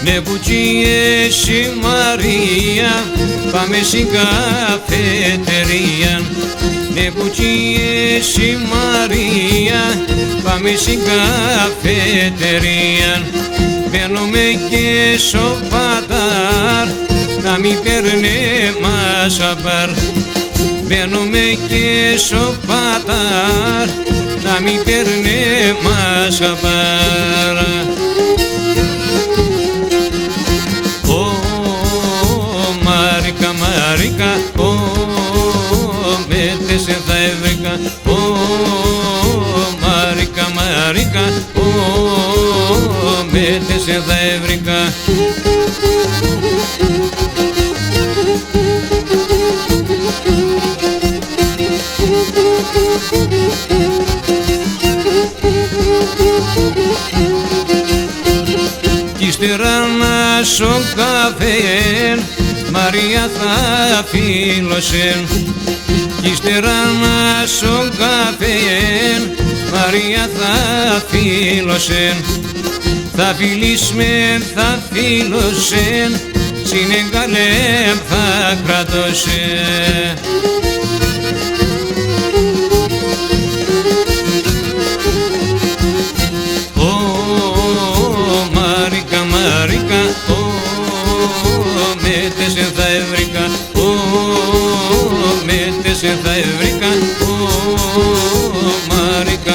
Ναι Μπουτσίε și Maria, πάμε στην καφετερία. Ναι Μπουτσίε și Maria, πάμε στην καφετερία. Μπαίνουμε και σοπατάρ, να μην παίρνει μας απάρ. Μπαίνουμε και σοπατάρ, να μην παίρνει μας απάρ. Μαρίκα, μέτεσαι θα έβρικα. Μαρίκα, μέτεσαι θα έβρικα. Κι ύστερα να σω καφέ, Μαρία θα φίλωσε. Κι ύστερα να σω καφέ, Μαρία θα φίλωσε. Θα φιλήσουμε, θα φίλωσε, συνεγκαλέμ θα κρατώσε. Μαρίκα, μέτεσαι θα έβρικα. Μέτεσαι θα έβρικα. Μαρίκα.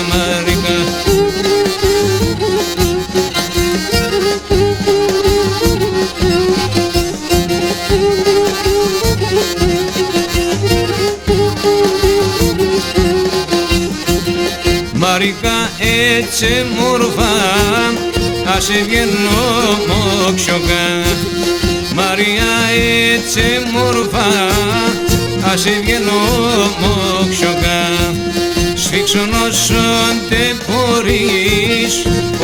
Μαρίκα έτσι μορφά, ας βγαίνω μόξιοκα. Μαρία έτσι μορφά, ας βγαίνω μόξιοκα. Σφίξον όσον τε μπορείς,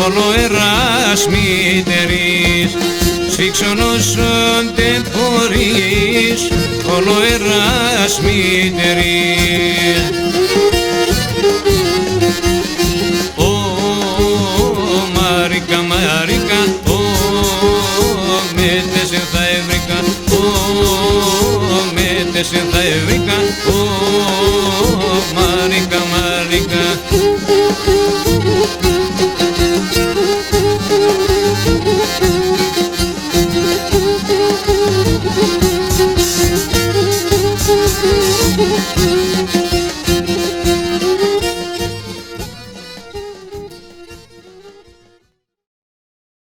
όλο ερασμητερείς. Σφίξον όσον τε μπορείς, όλο ερασμητερείς. Μαρίκα, μέτεσαι θα έβρικα. Μέτεσαι θα έβρικα. Μαρίκα. Thank you.